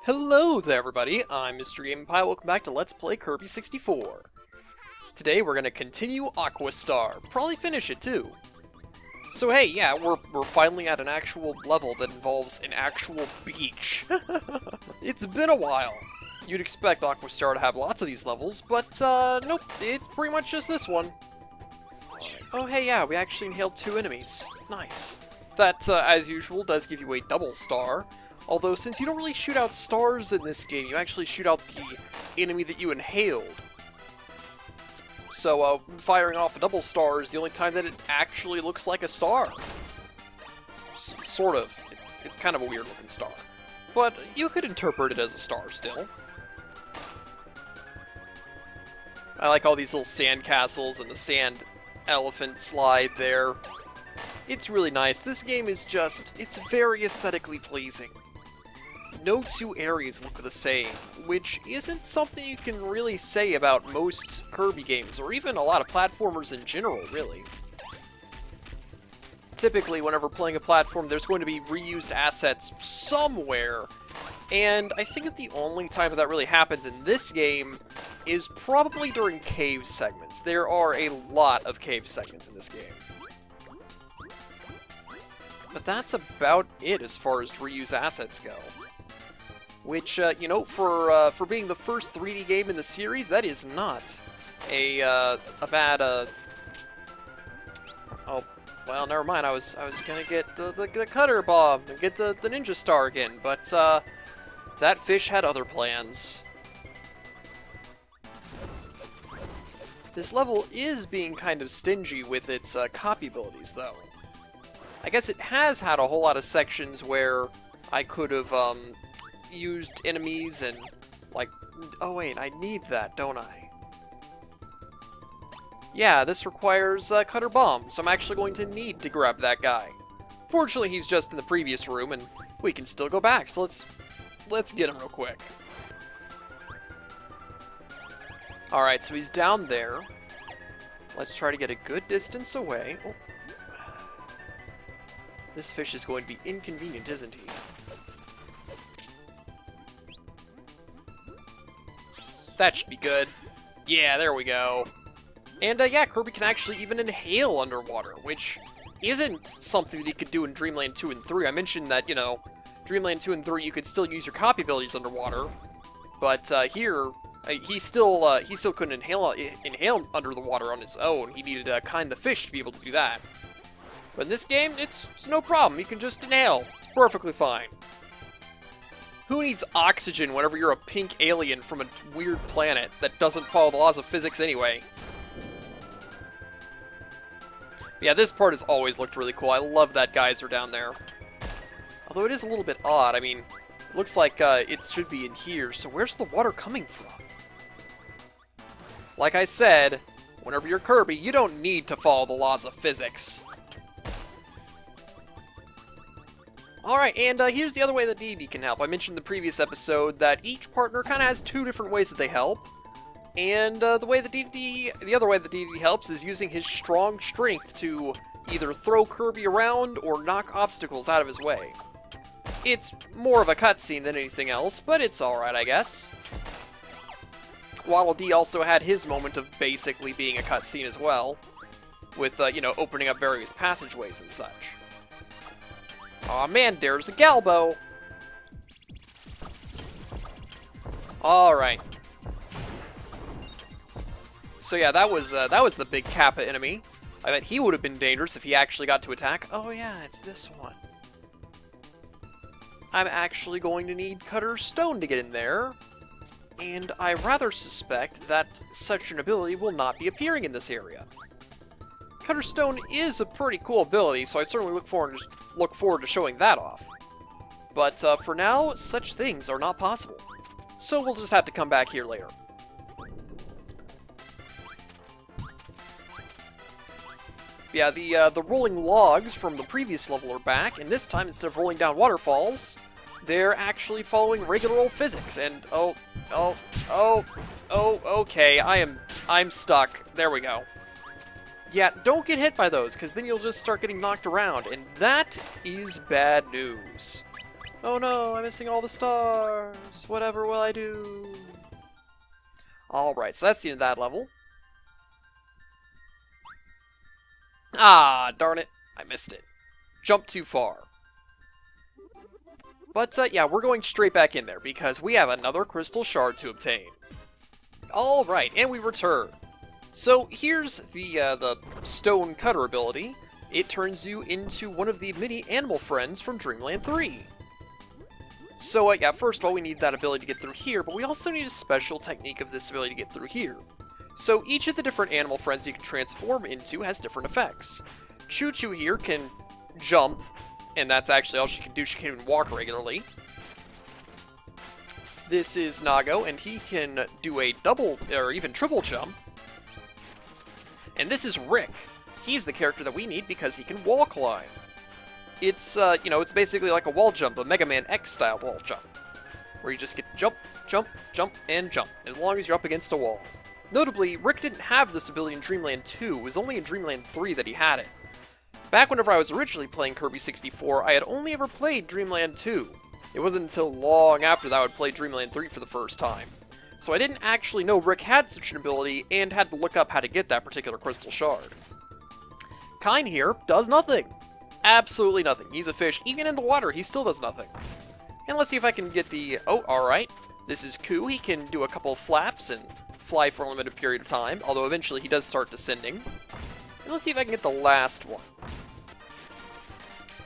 Hello there everybody, I'm mrgameandpie, welcome back to Let's Play Kirby 64. Today we're gonna continue Aqua Star, probably finish it too. So hey, yeah, we're finally at an actual level that involves an actual beach. It's been a while. You'd expect Aqua Star to have lots of these levels, but nope, it's pretty much just this one. Oh hey, yeah, we actually inhaled 2 enemies. Nice. That, as usual, does give you a double star. Although, since you don't really shoot out stars in this game, you actually shoot out the enemy that you inhaled. So, firing off a double star is the only time that it actually looks like a star. Sort of. It's kind of a weird-looking star. But you could interpret it as a star still. I like all these little sand castles and the sand elephant slide there. It's really nice. This game is just, it's very aesthetically pleasing. No two areas look the same, which isn't something you can really say about most Kirby games, or even a lot of platformers in general, really. Typically, whenever playing a platform, there's going to be reused assets somewhere, and I think that the only time that really happens in this game is probably during cave segments. There are a lot of cave segments in this game. But that's about it as far as reuse assets go. Which, you know, for being the first 3D game in the series, that is not a bad, Oh, well, never mind, I was gonna get the cutter bomb and get the ninja star again, but, that fish had other plans. This level is being kind of stingy with its, copy abilities, though. I guess it has had a whole lot of sections where I could have, used enemies and, like, oh wait, I need that, don't I? Yeah, this requires cutter bomb, so I'm actually going to need to grab that guy. Fortunately, he's just in the previous room, and we can still go back, so let's get him real quick. Alright, so he's down there. Let's try to get a good distance away. Oh. This fish is going to be inconvenient, isn't he? That should be good. Yeah, there we go. And yeah, Kirby can actually even inhale underwater, which isn't something that you could do in Dreamland 2 and 3. I mentioned that, you know, Dreamland 2 and 3 you could still use your copy abilities underwater, but here he still couldn't inhale under the water on his own. He needed kind the fish to be able to do that. But in this game, it's no problem. You can just inhale. It's perfectly fine. Who needs oxygen whenever you're a pink alien from a weird planet that doesn't follow the laws of physics anyway? Yeah, this part has always looked really cool. I love that geyser down there. Although it is a little bit odd. I mean, it looks like it should be in here, so where's the water coming from? Like I said, whenever you're Kirby, you don't need to follow the laws of physics. Alright, and here's the other way that DD can help. I mentioned in the previous episode that each partner kind of has 2 different ways that they help. And the other way that DD helps is using his strong strength to either throw Kirby around or knock obstacles out of his way. It's more of a cutscene than anything else, but it's alright, I guess. Waddle Dee also had his moment of basically being a cutscene as well, with, you know, opening up various passageways and such. Aw man, there's a Galbo! Alright. So yeah, that was the big Kappa enemy. I bet he would have been dangerous if he actually got to attack. Oh yeah, it's this one. I'm actually going to need Cutter Stone to get in there. And I rather suspect that such an ability will not be appearing in this area. Cutter Stone is a pretty cool ability, so I certainly look forward to showing that off. But for now, such things are not possible. So we'll just have to come back here later. Yeah, the rolling logs from the previous level are back, and this time, instead of rolling down waterfalls, they're actually following regular old physics, and okay, I'm stuck. There we go. Yeah, don't get hit by those, because then you'll just start getting knocked around, and that is bad news. Oh no, I'm missing all the stars. Whatever will I do? Alright, so that's the end of that level. Ah, darn it. I missed it. Jumped too far. But, yeah, we're going straight back in there because we have another crystal shard to obtain. Alright, and we return. So, here's the stone cutter ability. It turns you into one of the mini animal friends from Dreamland 3. So, yeah, first of all, we need that ability to get through here, but we also need a special technique of this ability to get through here. So, each of the different animal friends you can transform into has different effects. Choo Choo here can jump, and that's actually all she can do. She can't even walk regularly. This is Nago, and he can do a double, or even triple jump. And this is Rick. He's the character that we need because he can wall climb. It's, you know, it's basically like a wall jump, a Mega Man X style wall jump. Where you just get jump, jump, jump, and jump, as long as you're up against a wall. Notably, Rick didn't have this ability in Dreamland 2, it was only in Dreamland 3 that he had it. Back whenever I was originally playing Kirby 64, I had only ever played Dreamland 2. It wasn't until long after that I would play Dreamland 3 for the first time. So I didn't actually know Rick had such an ability, and had to look up how to get that particular crystal shard. Kine here does nothing. Absolutely nothing. He's a fish. Even in the water, he still does nothing. And let's see if I can get the... Oh, alright. This is Ku. He can do a couple of flaps and fly for a limited period of time, although eventually he does start descending. And let's see if I can get the last one.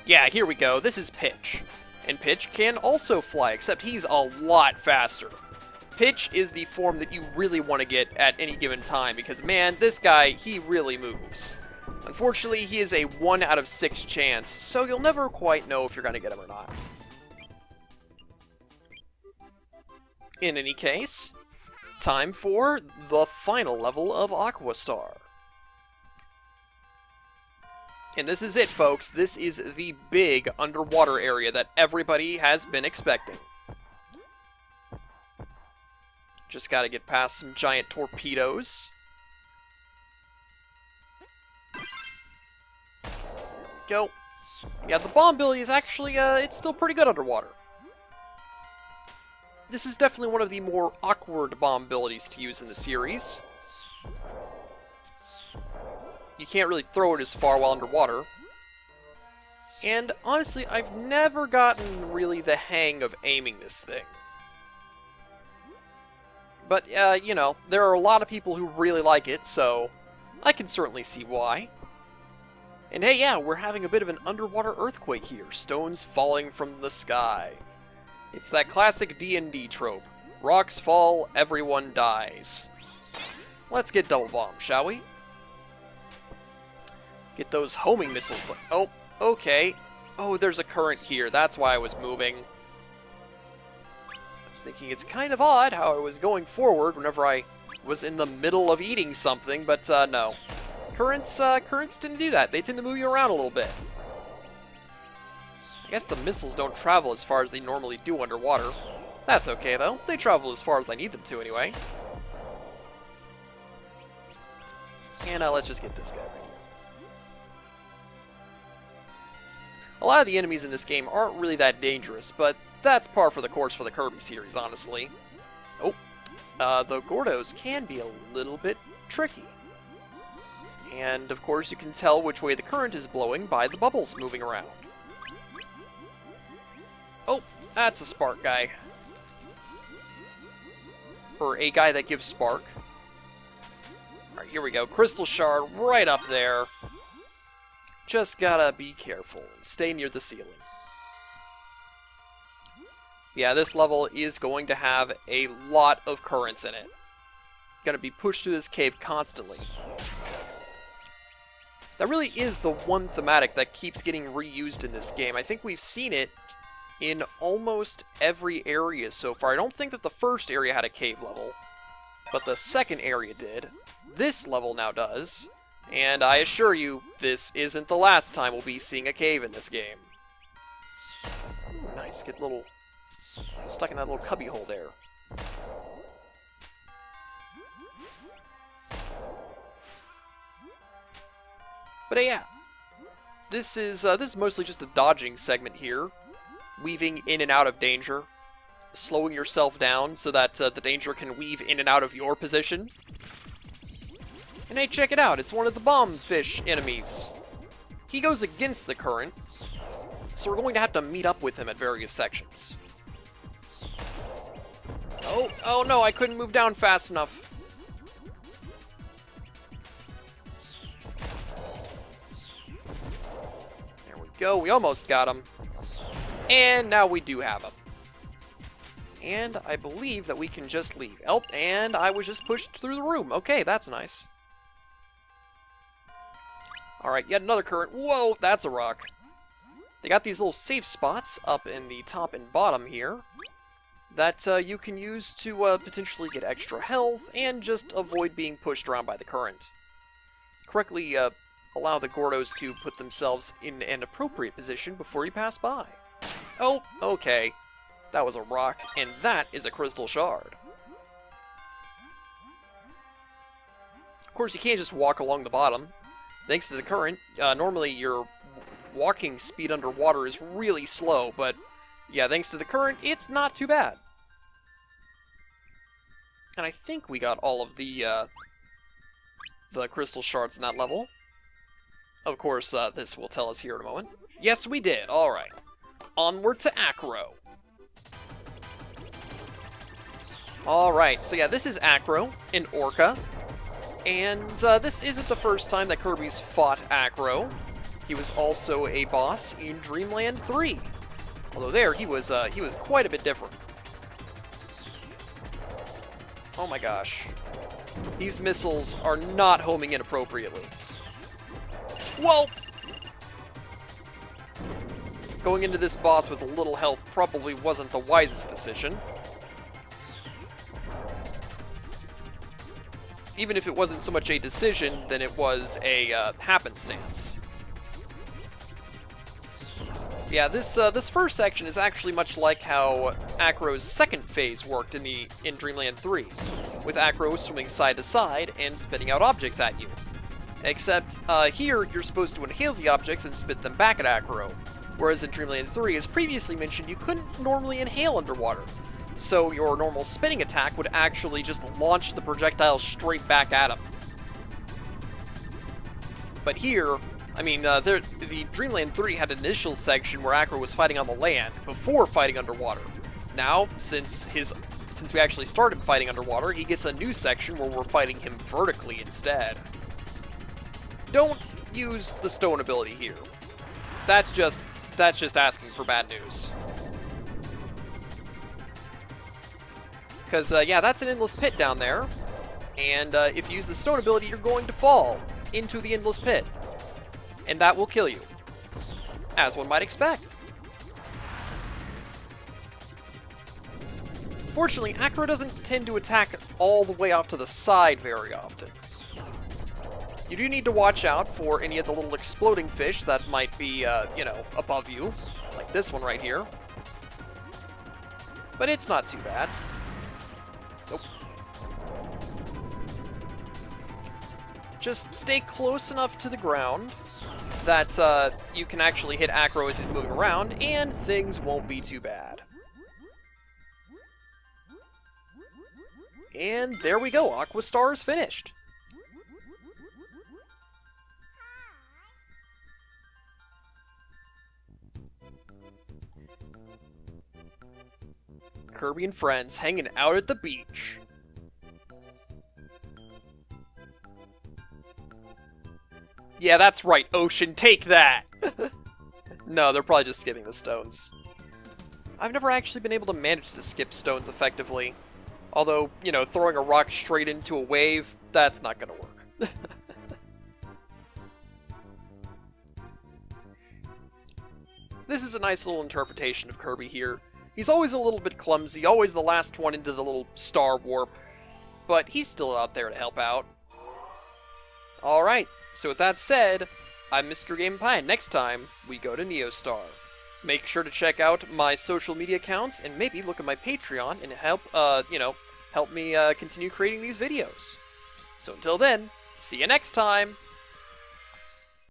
Yeah, here we go. This is Pitch. And Pitch can also fly, except he's a lot faster. Pitch is the form that you really want to get at any given time, because man, this guy, he really moves. Unfortunately, he is a 1 out of 6 chance, so you'll never quite know if you're going to get him or not. In any case, time for the final level of Aqua Star. And this is it, folks. This is the big underwater area that everybody has been expecting. Just gotta get past some giant torpedoes. Go. Yeah, the bomb ability is actually, it's still pretty good underwater. This is definitely one of the more awkward bomb abilities to use in the series. You can't really throw it as far while underwater. And honestly, I've never gotten really the hang of aiming this thing. But, you know, there are a lot of people who really like it, so I can certainly see why. And hey, yeah, we're having a bit of an underwater earthquake here. Stones falling from the sky. It's that classic D&D trope. Rocks fall, everyone dies. Let's get double bomb, shall we? Get those homing missiles. Oh, okay. Oh, there's a current here. That's why I was moving. I was thinking it's kind of odd how I was going forward whenever I was in the middle of eating something, but no. Currents tend to do that. They tend to move you around a little bit. I guess the missiles don't travel as far as they normally do underwater. That's okay, though. They travel as far as I need them to, anyway. And let's just get this guy right here. A lot of the enemies in this game aren't really that dangerous, but that's par for the course for the Kirby series, honestly. Oh, the Gordos can be a little bit tricky. And, of course, you can tell which way the current is blowing by the bubbles moving around. Oh, that's a spark guy. Or a guy that gives spark. Alright, here we go. Crystal Shard right up there. Just gotta be careful and stay near the ceiling. Yeah, this level is going to have a lot of currents in it. Gonna be pushed through this cave constantly. That really is the one thematic that keeps getting reused in this game. I think we've seen it in almost every area so far. I don't think that the first area had a cave level, but the second area did. This level now does, and I assure you, this isn't the last time we'll be seeing a cave in this game. Ooh, nice, get a little stuck in that little cubby hole there. But yeah, this is mostly just a dodging segment here. weaving in and out of danger, slowing yourself down so that the danger can weave in and out of your position. And hey, check it out, it's one of the bomb fish enemies. He goes against the current, so we're going to have to meet up with him at various sections. Oh no, I couldn't move down fast enough. There we go, we almost got him. And now we do have him. And I believe that we can just leave. Oh, and I was just pushed through the room. Okay, that's nice. Alright, yet another current. Whoa, that's a rock. They got these little safe spots up in the top and bottom here that you can use to potentially get extra health and just avoid being pushed around by the current. Correctly allow the Gordos to put themselves in an appropriate position before you pass by. Oh, okay. That was a rock, and that is a crystal shard. Of course, you can't just walk along the bottom. Thanks to the current, normally your walking speed underwater is really slow, but yeah, thanks to the current, it's not too bad. And I think we got all of the crystal shards in that level. Of course, this will tell us here in a moment. Yes, we did. All right. Onward to Acro. All right. So yeah, this is Acro, an orca. And this isn't the first time that Kirby's fought Acro. He was also a boss in Dreamland 3. Although there, he was quite a bit different. Oh my gosh. These missiles are not homing in appropriately. Whoa! Going into this boss with a little health probably wasn't the wisest decision. Even if it wasn't so much a decision, then it was a happenstance. Yeah, this first section is actually much like how Acro's second phase worked in Dreamland 3, with Acro swimming side to side and spitting out objects at you. Except here you're supposed to inhale the objects and spit them back at Acro, whereas in Dreamland 3, as previously mentioned, you couldn't normally inhale underwater. So your normal spinning attack would actually just launch the projectile straight back at him. But here, I mean, the Dreamland 3 had an initial section where Acro was fighting on the land before fighting underwater. Now, since we actually started fighting underwater, he gets a new section where we're fighting him vertically instead. Don't use the stone ability here. That's just asking for bad news. Because, yeah, that's an endless pit down there. And if you use the stone ability, you're going to fall into the endless pit. And that will kill you. As one might expect. Fortunately, Acro doesn't tend to attack all the way off to the side very often. You do need to watch out for any of the little exploding fish that might be, you know, above you. Like this one right here. But it's not too bad. Nope. Just stay close enough to the ground that you can actually hit Acro as he's moving around, and things won't be too bad. And there we go, Aqua Star is finished. Kirby and friends hanging out at the beach. Yeah, that's right, Ocean, take that! No, they're probably just skipping the stones. I've never actually been able to manage to skip stones effectively. Although, you know, throwing a rock straight into a wave, that's not gonna work. This is a nice little interpretation of Kirby here. He's always a little bit clumsy, always the last one into the little star warp, but he's still out there to help out. Alright, so with that said, I'm mrgameandpie. Next time, we go to Neostar. Make sure to check out my social media accounts and maybe look at my Patreon and help, help me continue creating these videos. So until then, see you next time!